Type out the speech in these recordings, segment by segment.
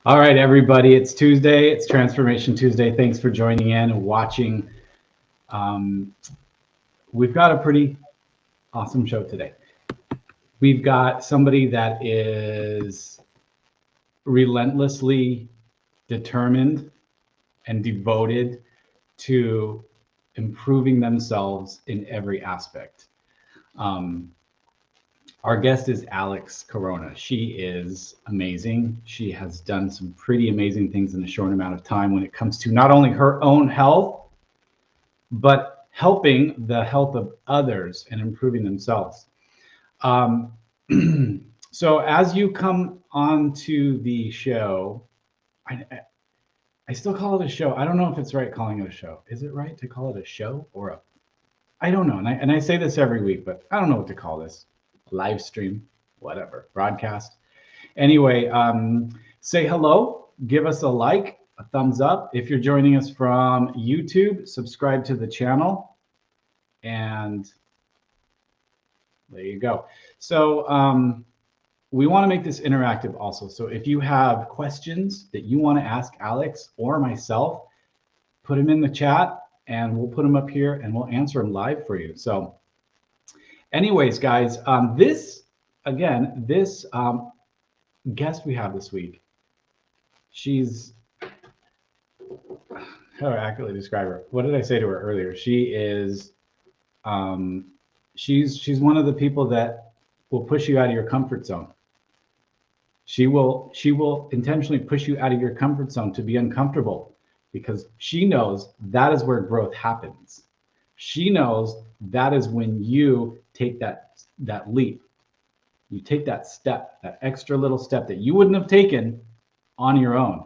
All right, everybody, it's Tuesday. It's Transformation Tuesday. Thanks for joining in and watching. Um, we've got a pretty awesome show today. We've got somebody that is relentlessly determined and devoted to improving themselves in every aspect. Um, Our guest is Alex Corona. She is amazing. She has done some pretty amazing things in a short amount of time when it comes to not only her own health, but helping the health of others and improving themselves. Um, so as you come onto the show, I still call it a show. I don't know if it's right calling it a show. Is it right to call it a show or a? I don't know. And I say this every week, but I don't know what to call this. Live stream, whatever, broadcast. Anyway, say hello, give us a like, a thumbs up. If you're joining us from YouTube, subscribe to the channel. And there you go. So we want to make this interactive also. So if you have questions that you want to ask Alex or myself, put them in the chat and we'll put them up here and we'll answer them live for you. So anyways, guys, this guest we have this week, she's, how do I accurately describe her? What did I say to her earlier? She is, she's one of the people that will push you out of your comfort zone. She will intentionally push you out of your comfort zone to be uncomfortable because she knows that is where growth happens. She knows that is when you take that leap. You take that step, that extra little step that you wouldn't have taken on your own.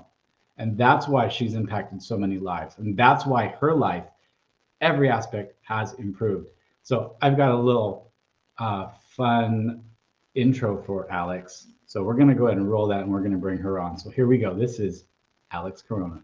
And that's why she's impacted so many lives. And that's why her life, every aspect has improved. So I've got a little fun intro for Alex. So we're going to go ahead and roll that and we're going to bring her on. So here we go. This is Alex Corona.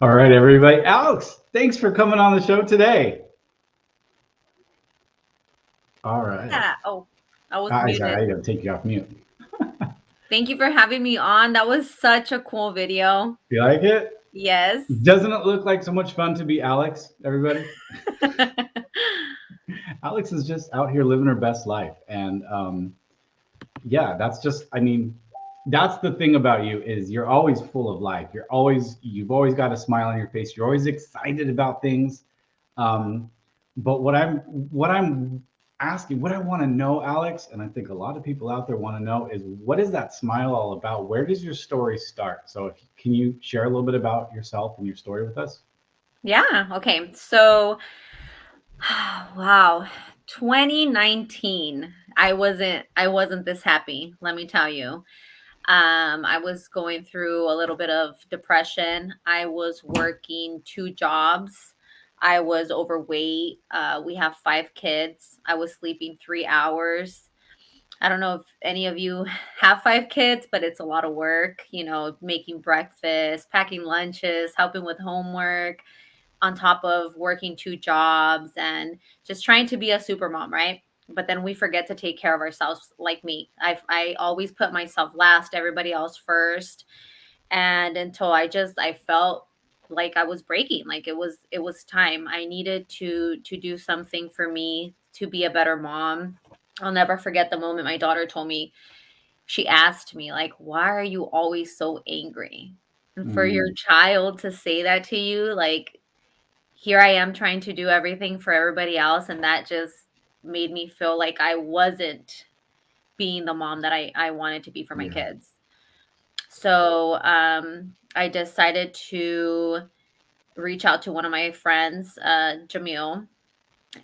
All right, everybody. Alex, thanks for coming on the show today. All right. Yeah. Oh, I was Sorry, muted. I gotta take you off mute. Thank you for having me on. That was such a cool video. You like it? Yes. Doesn't it look like so much fun to be Alex, everybody? Alex is just out here living her best life. And yeah, that's just, I mean, that's the thing about you is you're always full of life. You've always got a smile on your face. You're always excited about things. But what I'm asking, what I want to know, Alex, and I think a lot of people out there want to know is what is that smile all about? Where does your story start? So can you share a little bit about yourself and your story with us? Yeah. Okay. So, wow. 2019. I wasn't this happy, let me tell you. I was going through a little bit of depression. I was working 2 jobs. I was overweight. We have 5 kids. I was sleeping 3 hours. I don't know if any of you have 5 kids, but it's a lot of work, making breakfast, packing lunches, helping with homework, on top of working 2 jobs and just trying to be a super mom, right? But then we forget to take care of ourselves, like me. I always put myself last, everybody else first. And until I felt like I was breaking, like it was time. I needed to do something for me to be a better mom. I'll never forget the moment my daughter told me, she asked me, like, why are you always so angry? And for your child to say that to you, like, here I am trying to do everything for everybody else. And that just made me feel like I wasn't being the mom that I wanted to be for my kids. So I decided to reach out to one of my friends, Jamil,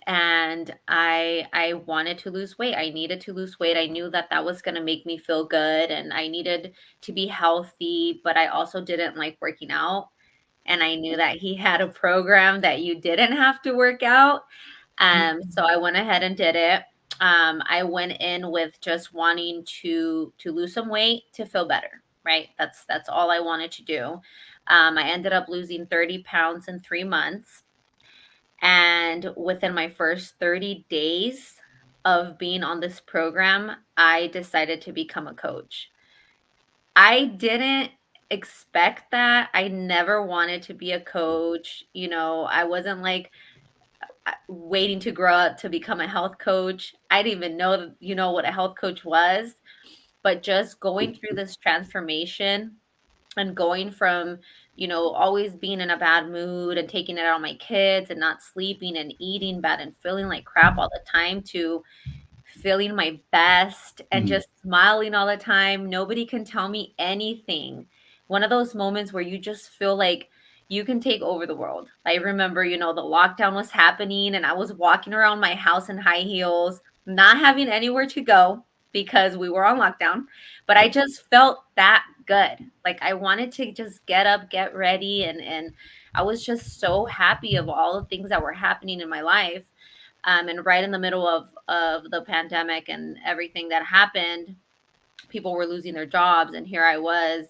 and I wanted to lose weight. I needed to lose weight. I knew that that was going to make me feel good, and I needed to be healthy, but I also didn't like working out. And I knew that he had a program that you didn't have to work out. So I went ahead and did it. I went in with just wanting to lose some weight to feel better, right? That's all I wanted to do. I ended up losing 30 pounds in 3 months. And within my first 30 days of being on this program, I decided to become a coach. I didn't expect that. I never wanted to be a coach. I wasn't like waiting to grow up to become a health coach. I didn't even know, what a health coach was, but just going through this transformation and going from, always being in a bad mood and taking it out on my kids and not sleeping and eating bad and feeling like crap all the time to feeling my best and Mhm. just smiling all the time. Nobody can tell me anything. One of those moments where you just feel like you can take over the world. I remember, the lockdown was happening and I was walking around my house in high heels, not having anywhere to go because we were on lockdown, but I just felt that good. Like I wanted to just get up, get ready, and I was just so happy of all the things that were happening in my life. And right in the middle of the pandemic and everything that happened, people were losing their jobs, and here I was,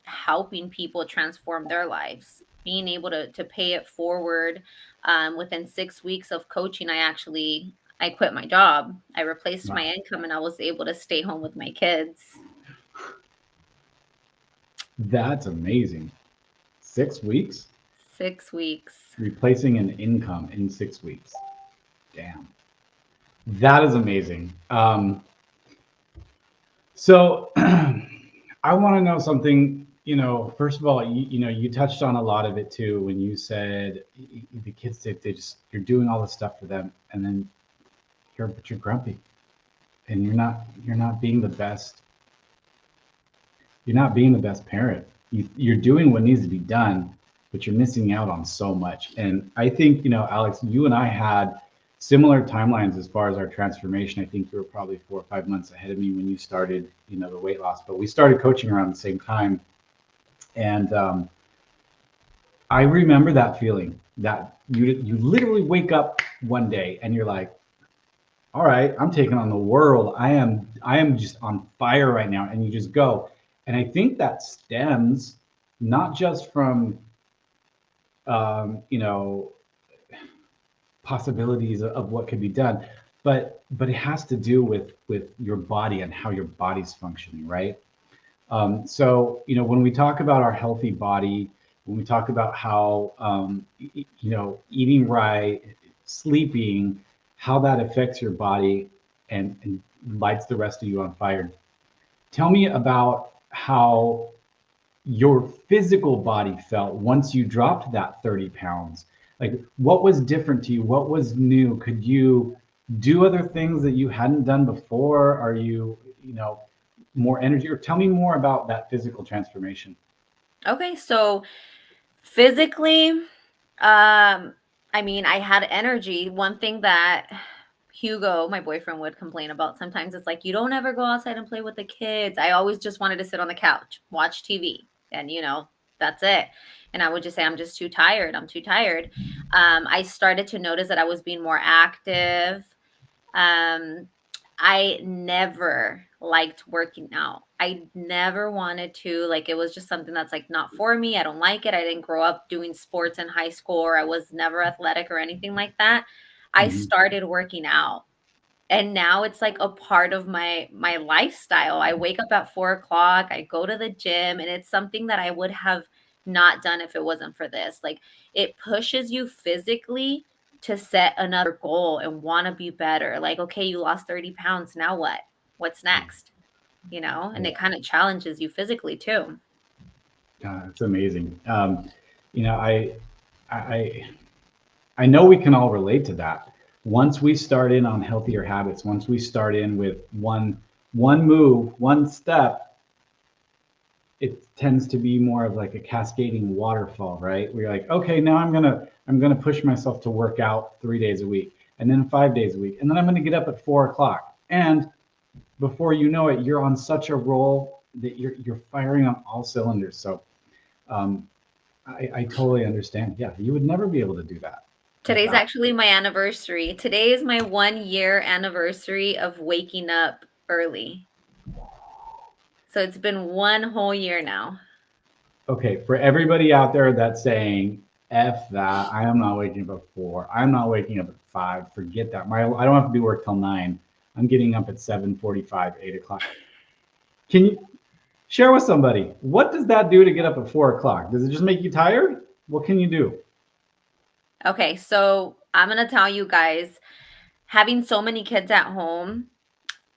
helping people transform their lives, being able to pay it forward. Within 6 weeks of coaching, I quit my job. I replaced my Wow. income, and I was able to stay home with my kids. That's amazing. 6 weeks? 6 weeks. Replacing an income in 6 weeks. Damn. That is amazing. So I want to know something. First of all, you touched on a lot of it too when you said the kids, they just, you're doing all this stuff for them, and then you're grumpy, and you're not being the best. You're not being the best parent. You're doing what needs to be done, but you're missing out on so much. And I think, Alex, you and I had similar timelines as far as our transformation. I think you were probably 4 or 5 months ahead of me when you started, the weight loss, but we started coaching around the same time. And I remember that feeling that you literally wake up one day and you're like, all right, I'm taking on the world. I am just on fire right now. And you just go. And I think that stems not just from um, you know possibilities of what could be done, but it has to do with your body and how your body's functioning, right? So when we talk about our healthy body, when we talk about how eating right, sleeping, how that affects your body and lights the rest of you on fire. Tell me about how your physical body felt once you dropped that 30 pounds. Like, what was different to you? What was new? Could you do other things that you hadn't done before? Are you more energy? Or tell me more about that physical transformation. Okay, so physically, I mean, I had energy. One thing that Hugo, my boyfriend, would complain about sometimes, it's like, you don't ever go outside and play with the kids. I always just wanted to sit on the couch, watch TV, and that's it. And I would just say, I'm just too tired. I'm too tired. I started to notice that I was being more active. Um, I never liked working out. I never wanted to. Like, it was just something that's like not for me. I don't like it. I didn't grow up doing sports in high school, or I was never athletic or anything like that. I Mhm. started working out, and now it's like a part of my lifestyle. I wake up at 4 o'clock, I go to the gym, and it's something that I would have not done if it wasn't for this. Like, it pushes you physically to set another goal and want to be better. Like, okay, you lost 30 pounds, now what? What's next? And Yeah, it kind of challenges you physically too. it's amazing. You know, I I know we can all relate to that. Once we start in on healthier habits, once we start in with one move, one step, it tends to be more of like a cascading waterfall, right? Where you're like, okay, now I'm gonna push myself to work out 3 days a week, and then 5 days a week, and then I'm gonna get up at 4 o'clock. And before you know it, you're on such a roll that you're firing on all cylinders. So um, I totally understand. Yeah, you would never be able to do that Today's without. actually my anniversary. Today is my 1 year anniversary of waking up early. So it's been 1 whole year now. Okay, for everybody out there that's saying, F that, I am not waking up at 4, I'm not waking up at 5, forget that. I don't have to do work till 9. I'm getting up at 7:45, 8 o'clock. Can you share with somebody, what does that do to get up at 4 o'clock? Does it just make you tired? What can you do? Okay, so I'm gonna tell you guys, having so many kids at home,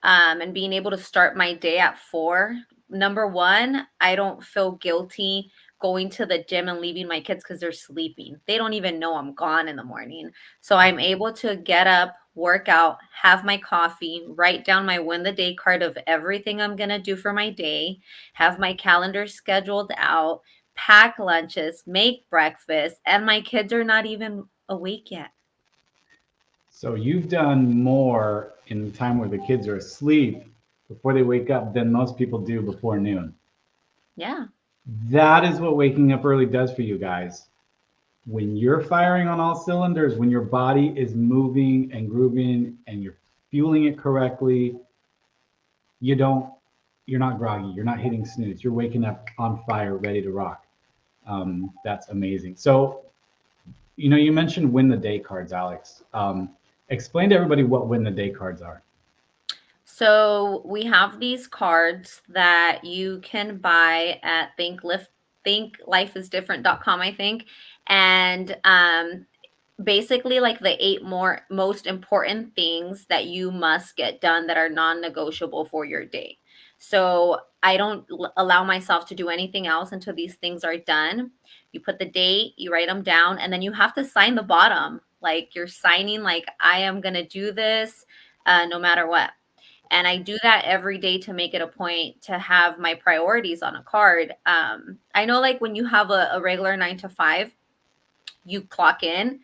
and being able to start my day at 4, number one, I don't feel guilty going to the gym and leaving my kids because they're sleeping. They don't even know I'm gone in the morning. So I'm able to get up, work out, have my coffee, write down my win the day card of everything I'm going to do for my day, have my calendar scheduled out, pack lunches, make breakfast, and my kids are not even awake yet. So you've done more in the time where the kids are asleep before they wake up than most people do before noon. Yeah. That is what waking up early does for you guys. When you're firing on all cylinders, when your body is moving and grooving and you're fueling it correctly, you don't, you're not groggy, you're not hitting snooze, you're waking up on fire, ready to rock. That's amazing. So, you mentioned win the day cards, Alex. Explain to everybody what win the day cards are. So we have these cards that you can buy at thinklifeisdifferent.com, I think. And basically like the 8 more most important things that you must get done that are non-negotiable for your day. So I don't allow myself to do anything else until these things are done. You put the date, you write them down, and then you have to sign the bottom. Like you're signing like I am going to do this no matter what. And I do that every day to make it a point to have my priorities on a card. I know like when you have a regular 9 to 5, you clock in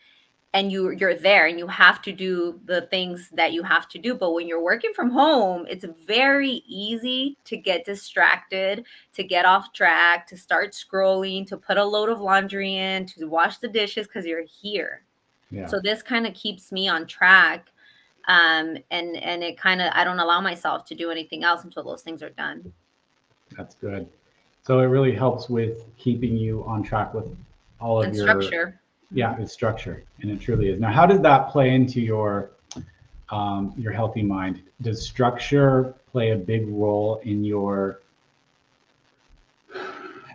and you're there and you have to do the things that you have to do. But when you're working from home, it's very easy to get distracted, to get off track, to start scrolling, to put a load of laundry in, to wash the dishes because you're here. Yeah, So this kind of keeps me on track. And it kind of, I don't allow myself to do anything else until those things are done. that's good. So it really helps with keeping you on track with all of And your, structure. yeah, it's structure, and it truly is. Now, how does that play into your healthy mind? Does structure play a big role in your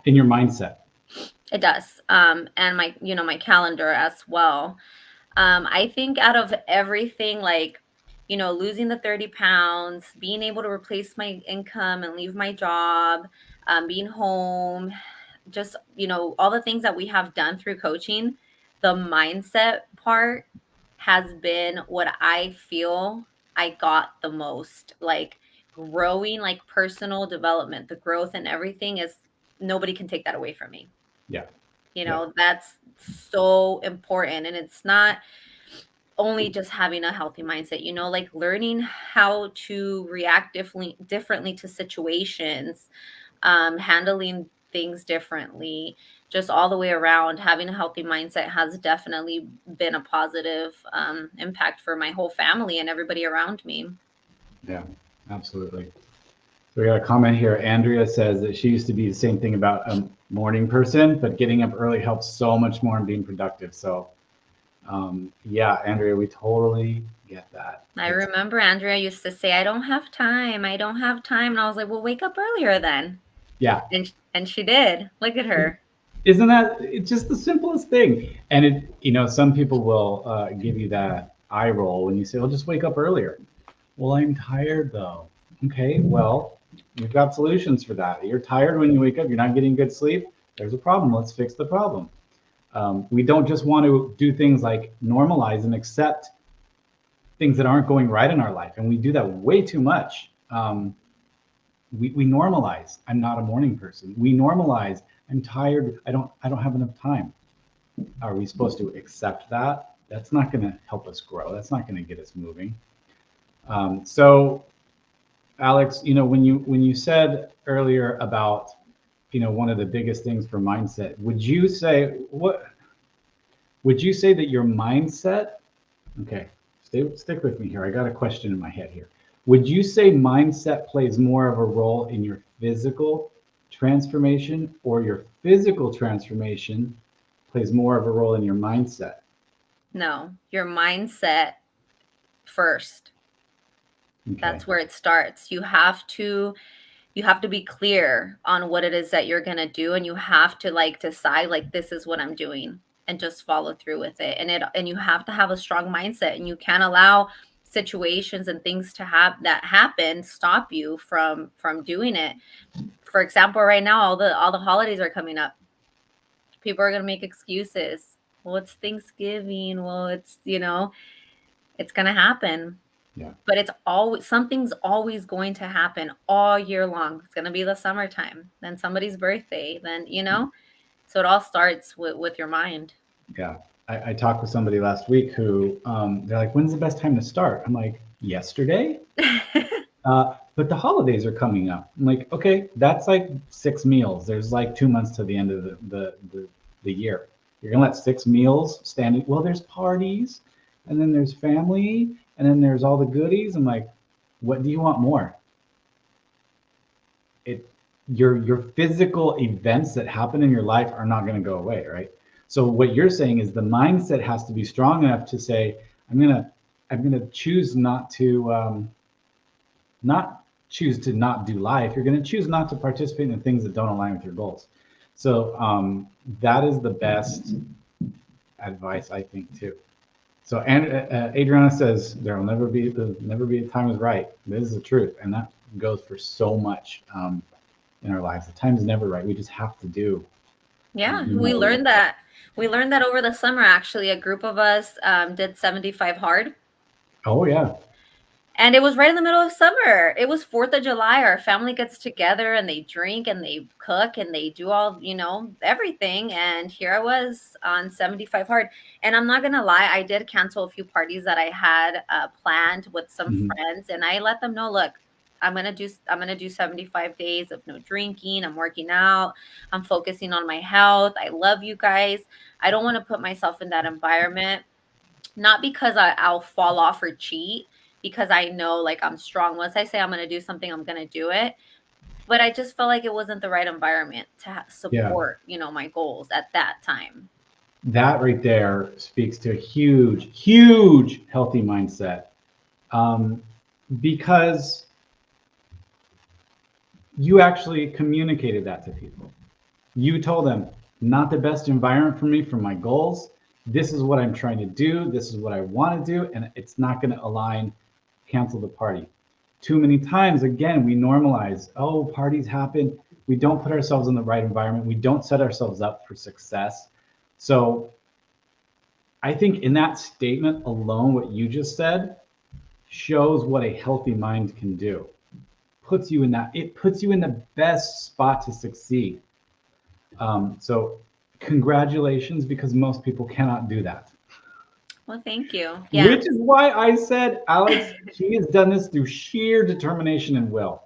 mindset? It does. And my calendar as well. I think out of everything, like, losing the 30 pounds, being able to replace my income and leave my job, being home, just, all the things that we have done through coaching, the mindset part has been what I feel I got the most. Like growing, like personal development, the growth and everything is nobody can take that away from me. Yeah, yeah, That's so important. And it's not only just having a healthy mindset, like learning how to react differently to situations, handling things differently, just all the way around. Having a healthy mindset has definitely been a positive impact for my whole family and everybody around me. yeah, absolutely. So we got a comment here. Andrea says that she used to be the same thing about a morning person, but getting up early helps so much more in being productive. So yeah, Andrea, we totally get that. I remember Andrea used to say, I don't have time. I don't have time. And I was like, well, wake up earlier then. Yeah. And she did. Look at her. Isn't that it's just the simplest thing? And some people will give you that eye roll when you say, well, just wake up earlier. Well, I'm tired though. Okay, well, you've got solutions for that. You're tired when you wake up, you're not getting good sleep. There's a problem. Let's fix the problem. We don't just want to do things like normalize and accept things that aren't going right in our life. And we do that way too much. we normalize, I'm not a morning person. We normalize, I'm tired, I don't have enough time. Are we supposed to accept that? That's not going to help us grow. That's not going to get us moving. So Alex, when you said earlier about, one of the biggest things for mindset, would you say that your mindset, okay, stick with me here. I got a question in my head here. Would you say mindset plays more of a role in your physical transformation, or your physical transformation plays more of a role in your mindset? No, your mindset first. Okay. That's where it starts. You have to be clear on what it is that you're going to do, and you have to like decide like this is what I'm doing and just follow through with it. And you have to have a strong mindset, and you can't allow situations and things to have that happen stop you from doing it. For example, right now all the holidays are coming up. People are going to make excuses. Well, it's Thanksgiving. Well, it's going to happen. Yeah. But it's always something's always going to happen all year long. It's going to be the summertime, then somebody's birthday, then. So it all starts with your mind. Yeah. I talked with somebody last week who, they're like, when's the best time to start? I'm like, yesterday. But the holidays are coming up. I'm like, okay, that's like 6 meals. There's like 2 months to the end of the year. You're gonna let 6 meals stand. Well, there's parties, and then there's family, and then there's all the goodies. I'm like, what do you want more? It your physical events that happen in your life are not going to go away, right? So what you're saying is the mindset has to be strong enough to say, I'm gonna choose not choose to not do life. You're going to choose not to participate in things that don't align with your goals. So that is the best advice, I think, too. So, and Adriana says there'll never be a time is right. This is the truth, and that goes for so much in our lives. The time is never right. We just have to do. Yeah, we What we learned that. We learned that over the summer. Actually, a group of us did 75 hard. Oh yeah. And it was right in the middle of summer. It was 4th of July. Our family gets together and they drink and they cook and they do all, everything. And here I was on 75 hard. And I'm not going to lie, I did cancel a few parties that I had planned with some Mhm. friends. And I let them know, look, I'm going to do 75 days of no drinking. I'm working out. I'm focusing on my health. I love you guys. I don't want to put myself in that environment, not because I'll fall off or cheat, because I know like I'm strong. Once I say I'm going to do something, I'm going to do it. But I just felt like it wasn't the right environment to Yeah. support, my goals at that time. That right there speaks to a huge, huge healthy mindset. Um, because you actually communicated that to people. You told them, not the best environment for me for my goals. This is what I'm trying to do. This is what I want to do. And it's not going to align. Cancel the party. Too many times, again, we normalize, oh, parties happen. We don't put ourselves in the right environment. We don't set ourselves up for success. So I think in that statement alone, what you just said shows what a healthy mind can do. It puts you in the best spot to succeed. So congratulations, because most people cannot do that. Well, thank you. Yeah. Which is why I said, Alex, he has done this through sheer determination and will.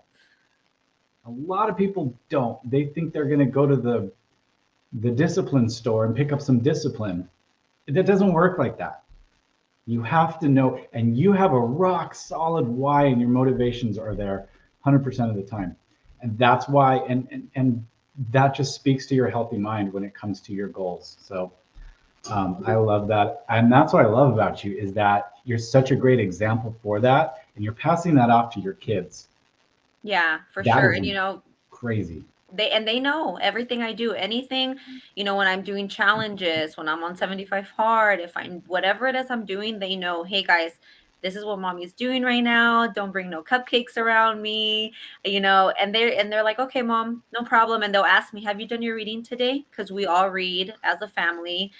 A lot of people don't. They think they're going to go to the discipline store and pick up some discipline. That doesn't work like that. You have to know, and you have a rock solid why, and your motivations are there 100% of the time. And that's why, and that just speaks to your healthy mind when it comes to your goals. So I love that. And that's what I love about you, is that you're such a great example for that. And you're passing that off to your kids. Yeah, for That sure. is And crazy. they know everything I do. Anything, when I'm doing challenges, when I'm on 75 hard, if I'm whatever it is I'm doing, they know, hey guys, this is what mommy's doing right now. Don't bring no cupcakes around me, and they're like, okay, mom, no problem. And they'll ask me, have you done your reading today? Because we all read as a family.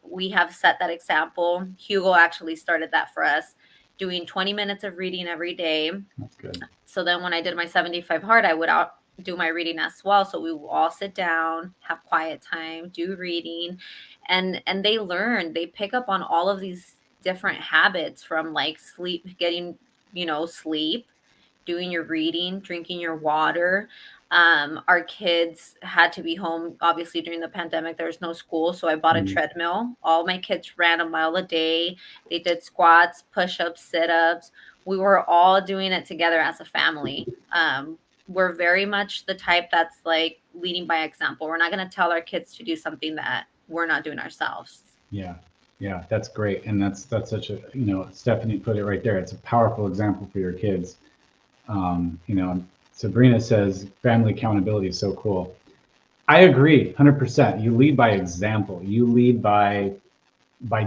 We have set that example. Hugo actually started that for us. doing 20 minutes of reading every day. That's good. So then when I did my 75 hard, I would do my reading as well. So we would all sit down, have quiet time, do reading, and they learn, they pick up on all of these different habits, from like sleep, getting, sleep, doing your reading, drinking your water. Our kids had to be home, obviously, during the pandemic. There was no school. So I bought a Mhm. treadmill. All my kids ran a mile a day. They did squats, push ups, sit ups. We were all doing it together as a family. We're very much the type that's like leading by example. We're not going to tell our kids to do something that we're not doing ourselves. Yeah. Yeah, that's great. And that's such a, Stephanie put it right there. It's a powerful example for your kids. Sabrina says family accountability is so cool. I agree 100%. You lead by example. You lead by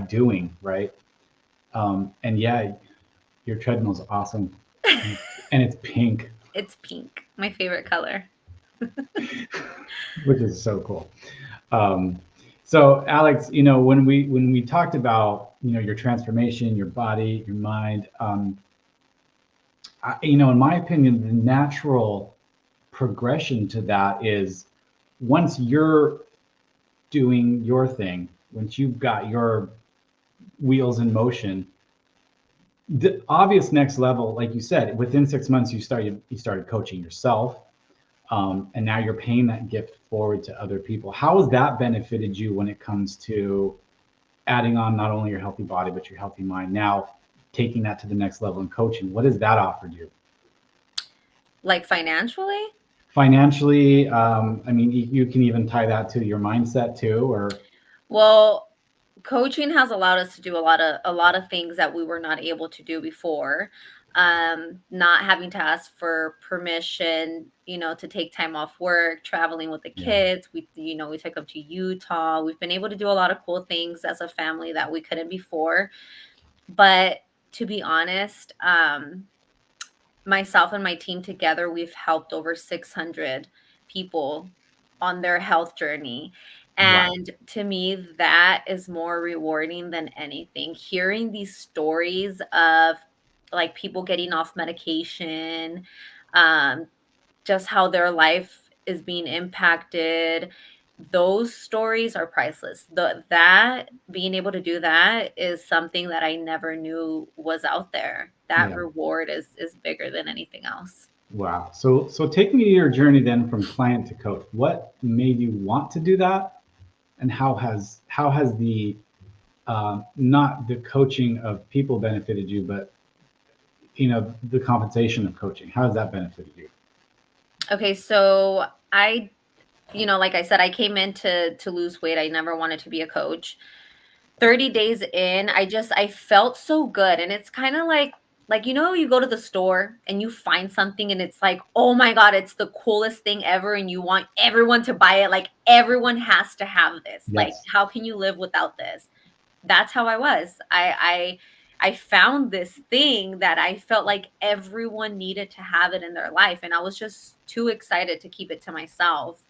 doing, right? And yeah, your treadmill is awesome, and it's pink, It's pink, my favorite color. which is so cool. Um, so Alex, when we talked about your transformation, your body, your mind, in my opinion, the natural progression to that is once you're doing your thing, once you've got your wheels in motion, the obvious next level, like you said, within 6 months you started coaching yourself, and now you're paying that gift forward to other people. How has that benefited you when it comes to adding on not only your healthy body but your healthy mind? Now taking that to the next level in coaching, what has that offered you? Like financially? Financially, I mean, you can even tie that to your mindset too, or Well, coaching has allowed us to do a lot of things that we were not able to do before. Not having to ask for permission, to take time off work, traveling with the yeah, kids. We took them to Utah. We've been able to do a lot of cool things as a family that we couldn't before. But to be honest, myself and my team together, we've helped over 600 people on their health journey. wow, And to me, that is more rewarding than anything. Hearing these stories of like people getting off medication, um, just how their life is being impacted, those stories are priceless. That being able to do that is something that I never knew was out there. That yeah. reward is bigger than anything else. Wow. So take me to your journey then from client to coach. What made you want to do that, and how has the not the coaching of people benefited you, but the compensation of coaching? How has that benefited you? Okay, so like I said, I came in to lose weight. I never wanted to be a coach. 30 days in, I felt so good. And it's kind of like you go to the store and you find something and it's like, "Oh my god, it's the coolest thing ever," and you want everyone to buy it. Like everyone has to have this. Like Yes. how can you live without this? That's how I was. I found this thing that I felt like everyone needed to have it in their life, and I was just too excited to keep it to myself.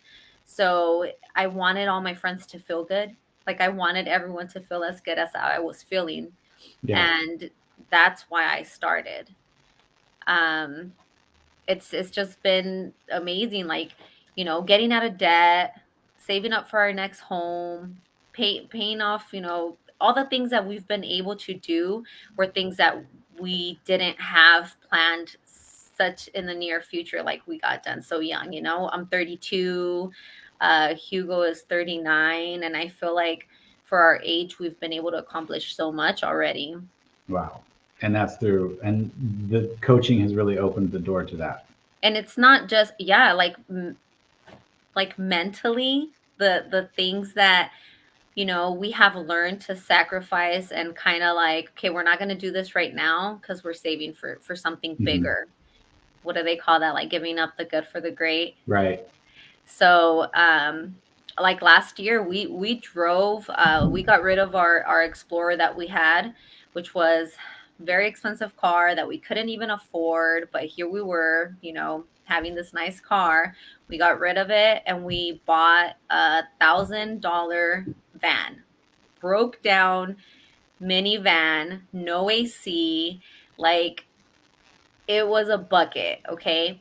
So I wanted all my friends to feel good. Like I wanted everyone to feel as good as I was feeling, Yeah. and that's why I started. Um, it's just been amazing, like, getting out of debt, saving up for our next home, paying off, all the things that we've been able to do were things that we didn't have planned such in the near future. Like we got done so young. I'm 32, Hugo is 39, and I feel like for our age we've been able to accomplish so much already. Wow. And and the coaching has really opened the door to that. And it's not just, yeah, like mentally, the things that we have learned to sacrifice, and kind of like, okay, we're not going to do this right now because we're saving for something Hmm. bigger. What do they call that? Like giving up the good for the great. Right. So like last year we drove, we got rid of our Explorer that we had, which was very expensive car that we couldn't even afford, but here we were, having this nice car. We got rid of it and we bought $1,000 van, broke down minivan, no AC. Like, it was a bucket, okay?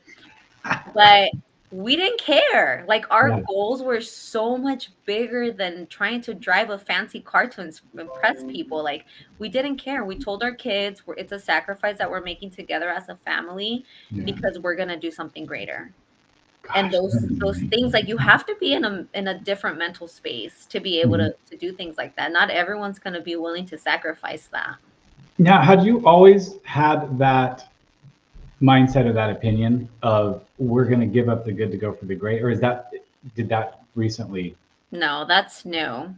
But we didn't care. Like, our Yeah. goals were so much bigger than trying to drive a fancy car to impress people. Like, we didn't care. We told our kids it's a sacrifice that we're making together as a family Yeah. because we're gonna do something greater. And Gosh, those that'd be those amazing. things, like, you have to be in a different mental space to be able Mhm. to do things like that. Not everyone's gonna be willing to sacrifice that. Now, had you always had that mindset or that opinion of we're going to give up the good to go for the great, or did that recently? No, that's new.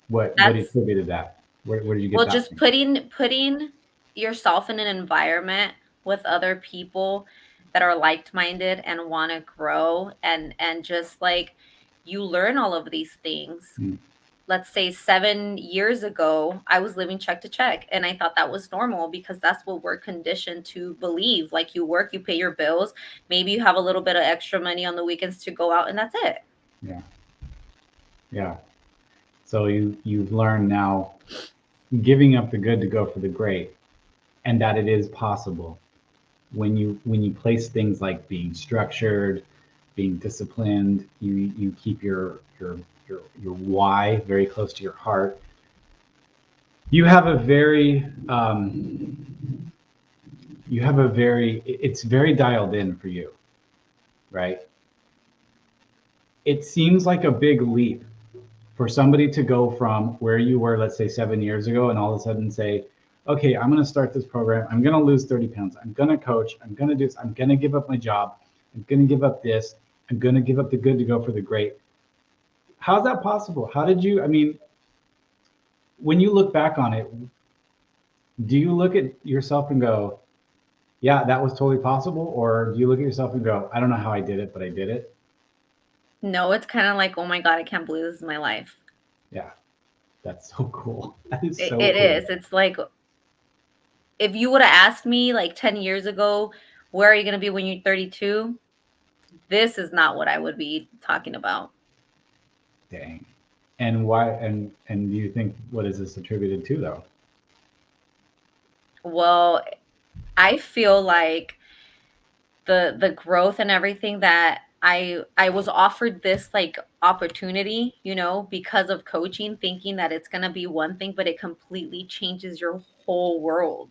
What That's attributed that? Where did you get Well, that just from? putting yourself in an environment with other people that are like-minded and want to grow, and just like, you learn all of these things. Mm. Let's say 7 years ago, I was living check to check, and I thought that was normal because that's what we're conditioned to believe. Like, you work, you pay your bills, maybe you have a little bit of extra money on the weekends to go out, and that's it. Yeah, yeah. So you've learned now giving up the good to go for the great, and that it is possible when you place things like being structured, being disciplined. You keep your why very close to your heart. You have a very it's very dialed in for you, right? It seems like a big leap for somebody to go from where you were, let's say 7 years ago, and all of a sudden say, okay, I'm going to start this program. I'm going to lose 30 pounds. I'm going to coach. I'm going to do this. I'm going to give up my job. I'm going to give up this. I'm going to give up the good to go for the great. How's that possible? How did you, I mean, when you look back on it, do you look at yourself and go, yeah, that was totally possible? Or do you look at yourself and go, I don't know how I did it, but I did it? No, it's kind of like, oh my God, I can't believe this is my life. Yeah, that's so cool. That is It, so it cool. is. It's like, if you would have asked me like 10 years ago, where are you going to be when you're 32? This is not what I would be talking about. Dang. And why? And do you think what is this attributed to though? Well, I feel like the growth and everything that I was offered this like opportunity, because of coaching, thinking that it's going to be one thing, but it completely changes your whole world.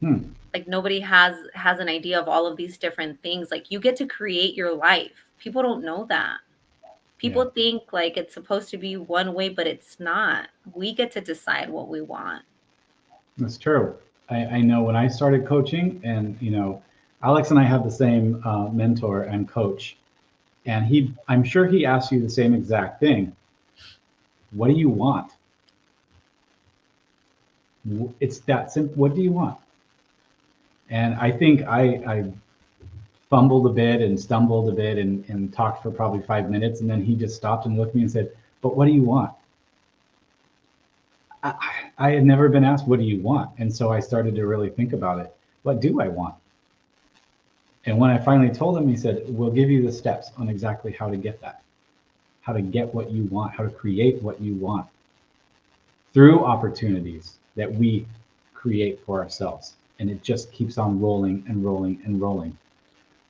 Hmm. Like, nobody has an idea of all of these different things. Like, you get to create your life. People don't know that. Yeah, People think like it's supposed to be one way, but it's not. We get to decide what we want. that's true. I know when I started coaching, and Alex and I have the same mentor and coach, and I'm sure he asked you the same exact thing. What do you want? It's that simple. What do you want? And I think I fumbled a bit and stumbled a bit and talked for probably 5 minutes, and then he just stopped and looked at me and said, "But what do you want?" I had never been asked, "What do you want?" And so I started to really think about it. What do I want? And when I finally told him, he said, "We'll give you the steps on exactly how to get that, how to get what you want, how to create what you want through opportunities that we create for ourselves." And it just keeps on rolling and rolling and rolling.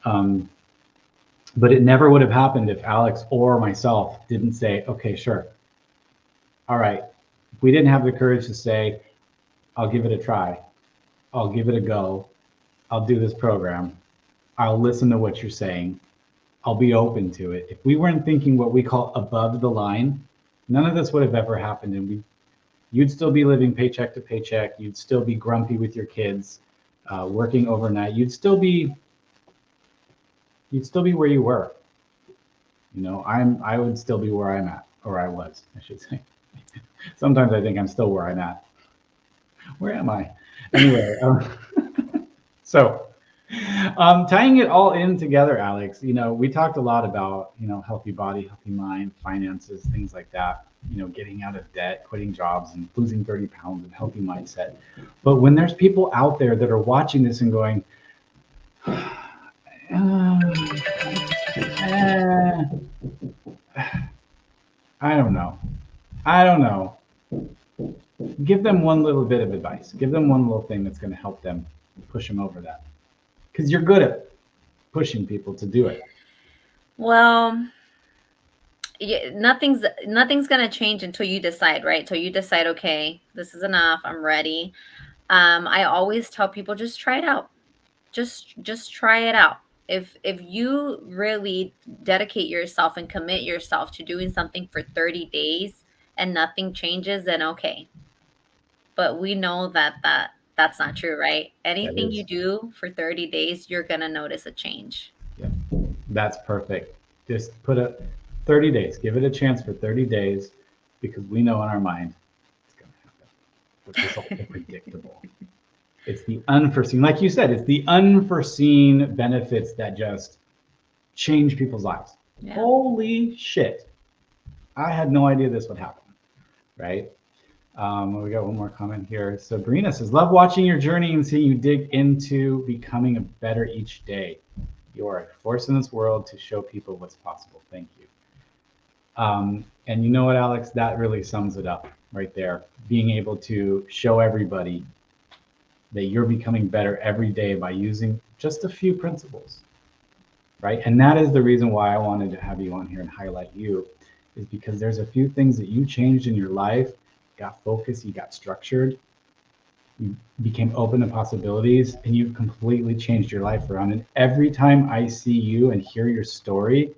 Um, but it never would have happened if Alex or myself didn't say, "Okay, sure. All right." If we didn't have the courage to say, "I'll give it a try. I'll give it a go. I'll do this program. I'll listen to what you're saying. I'll be open to it." If we weren't thinking what we call above the line, none of this would have ever happened. And you'd still be living paycheck to paycheck. You'd still be grumpy with your kids, working overnight. You'd still be where you were. I would still be where I'm at, or I was, I should say. Sometimes I think I'm still where I'm at. Where am I? Anyway, so tying it all in together, Alex, we talked a lot about, healthy body, healthy mind, finances, things like that, getting out of debt, quitting jobs and losing 30 pounds and healthy mindset. But when there's people out there that are watching this and going, I don't know. I don't know. Give them one little bit of advice. Give them one little thing that's going to help them push them over that? Because you're good at pushing people to do it. Well, yeah, nothing's gonna change until you decide, right? Until you decide, okay, this is enough. I'm ready. I always tell people just try it out. Just try it out. If you really dedicate yourself and commit yourself to doing something for 30 days and nothing changes, then okay. But we know that's not true, right? That Anything you is, do for 30 days, you're gonna notice a change. yeah, that's perfect. Just put a 30 days, give it a chance for 30 days because we know in our mind it's going to happen, which is also predictable. It's the unforeseen, like you said, it's the unforeseen benefits that just change people's lives. Yeah. Holy shit. I had no idea this would happen, right? We got one more comment here. Sabrina says, love watching your journey and seeing you dig into becoming a better each day. You are a force in this world to show people what's possible. Thank you. And you know what, Alex, that really sums it up right there. Being able to show everybody that you're becoming better every day by using just a few principles, right? And that is the reason why I wanted to have you on here and highlight you, is because there's a few things that you changed in your life, got focused, you got structured, you became open to possibilities, and you've completely changed your life around. And every time I see you and hear your story,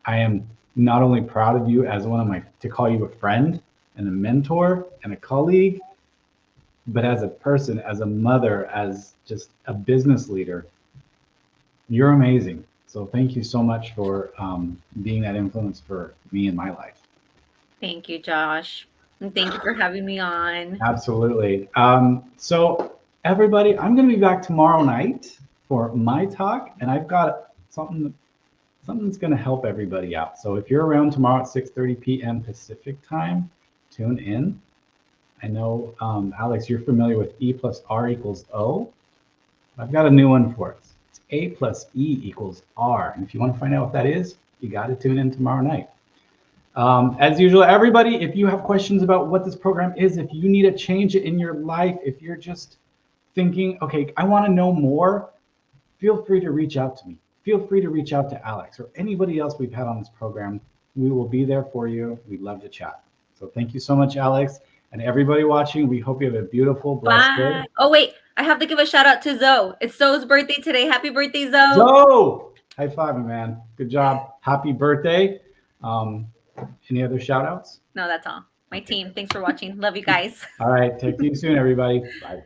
I am not only proud of you as to call you a friend and a mentor and a colleague, but as a person, as a mother, as just a business leader. You're amazing. So thank you so much for being that influence for me in my life. Thank you, Josh. And thank you for having me on. Absolutely. So everybody, I'm going to be back tomorrow night for my talk, and I've got something that's going to help everybody out. So if you're around tomorrow at 6:30 p.m. Pacific time, tune in. I know, Alex, you're familiar with E plus R equals O. I've got a new one for us. It's A plus E equals R. And if you want to find out what that is, you got to tune in tomorrow night. As usual, everybody, if you have questions about what this program is, if you need to change it in your life, if you're just thinking, okay, I want to know more, feel free to reach out to me. Feel free to reach out to Alex or anybody else we've had on this program. We will be there for you. We'd love to chat. So thank you so much, Alex. And everybody watching, we hope you have a beautiful, blessed day. Oh, wait, I have to give a shout out to Zoe. It's Zoe's birthday today. Happy birthday, Zoe. Zoe! High five, man. Good job. Happy birthday. Any other shout outs? No, that's all. My team. Thanks for watching. Love you guys. All right. Talk to you soon, everybody. Bye.